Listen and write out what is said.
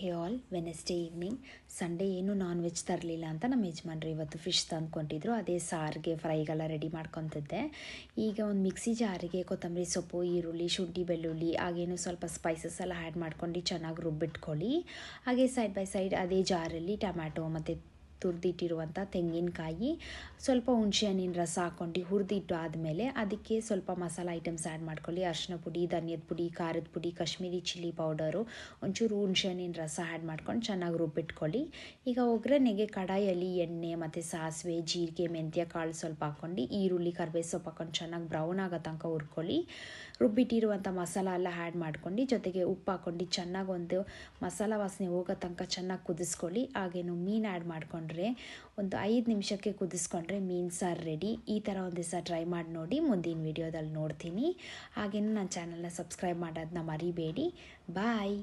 ಹೇ all Wednesday evening Sunday ಏನು non veg ತರಲಿಲ್ಲ ಅಂತ ನಮ್ಮ ಯಜಮಾನ್ರು ಇವತ್ತು ಫಿಶ್ ತಂದ್ಕೊಂಡಿದ್ರು. ಅದೇ ಸಾರಿಗೆ ಫ್ರೈಗೆಲ್ಲ ರೆಡಿ ಮಾಡ್ಕೊತಿದ್ದೆ. ಈಗ ಒಂದು ಮಿಕ್ಸಿ ಜಾರಿಗೆ ಕೊತ್ತಂಬರಿ ಸೊಪ್ಪು, ಈರುಳ್ಳಿ, ಶುಂಠಿ, ಬೆಳ್ಳುಳ್ಳಿ ಹಾಗೇನು ಸ್ವಲ್ಪ ಸ್ಪೈಸಸ್ ಎಲ್ಲ ಆ್ಯಡ್ ಮಾಡ್ಕೊಂಡು ಚೆನ್ನಾಗಿ ರುಬ್ಬಿಟ್ಕೊಳ್ಳಿ. ಹಾಗೆ ಸೈಡ್ ಬೈ ಸೈಡ್ ಅದೇ ಜಾರಲ್ಲಿ ಟೊಮ್ಯಾಟೊ ಮತ್ತು ತುರಿದಿಟ್ಟಿರುವಂಥ ತೆಂಗಿನಕಾಯಿ, ಸ್ವಲ್ಪ ಹುಣಸೆಹಣ್ಣಿನ ರಸ ಹಾಕ್ಕೊಂಡು ಹುರಿದಿಟ್ಟು ಆದಮೇಲೆ ಅದಕ್ಕೆ ಸ್ವಲ್ಪ ಮಸಾಲ ಐಟಮ್ಸ್ ಆ್ಯಡ್ ಮಾಡ್ಕೊಳ್ಳಿ. ಅರಿಶಿನ ಪುಡಿ, ಧನಿಯದ ಪುಡಿ, ಖಾರದ ಪುಡಿ, ಕಾಶ್ಮೀರಿ ಚಿಲ್ಲಿ ಪೌಡರು, ಒಂಚೂರು ಹುಣಸೆಹಣ್ಣಿನ ರಸ ಆ್ಯಡ್ ಮಾಡ್ಕೊಂಡು ಚೆನ್ನಾಗಿ ರುಬ್ಬಿಟ್ಕೊಳ್ಳಿ. ಈಗ ಒಗ್ಗರಣೆಗೆ ಕಡಾಯಲ್ಲಿ ಎಣ್ಣೆ ಮತ್ತು ಸಾಸಿವೆ, ಜೀರಿಗೆ, ಮೆಂತ್ಯ ಕಾಳು ಸ್ವಲ್ಪ ಹಾಕ್ಕೊಂಡು ಈರುಳ್ಳಿ, ಕರಿಬೇವು ಸೊಪ್ಪು ಹಾಕ್ಕೊಂಡು ಚೆನ್ನಾಗಿ ಬ್ರೌನ್ ಆಗೋ ತನಕ ಹುರ್ಕೊಳ್ಳಿ. ರುಬ್ಬಿಟ್ಟಿರುವಂಥ ಮಸಾಲ ಎಲ್ಲ ಆ್ಯಡ್ ಮಾಡ್ಕೊಂಡು ಜೊತೆಗೆ ಉಪ್ಪು ಹಾಕ್ಕೊಂಡು ಚೆನ್ನಾಗಿ ಒಂದು ಮಸಾಲ ವಾಸನೆ ಹೋಗೋ ತನಕ ಚೆನ್ನಾಗಿ ಕುದಿಸ್ಕೊಳ್ಳಿ. ಹಾಗೇನು ಮೀನು ಆ್ಯಡ್ ಮಾಡಿಕೊಂಡ್ರೆ ಒಂದು 5 ನಿಮಿಷಕ್ಕೆ ಕುದಿಸ್ಕೊಂಡ್ರೆ ಮೀನು ಸಾರು ರೆಡಿ. ಈ ಥರ ಒಂದು ದಿವಸ ಟ್ರೈ ಮಾಡಿ ನೋಡಿ. ಮುಂದಿನ ವಿಡಿಯೋದಲ್ಲಿ ನೋಡ್ತೀನಿ. ಹಾಗೇನು ನನ್ನ ಚಾನಲ್ನ ಸಬ್ಸ್ಕ್ರೈಬ್ ಮಾಡೋದನ್ನ ಮರಿಬೇಡಿ. ಬಾಯ್.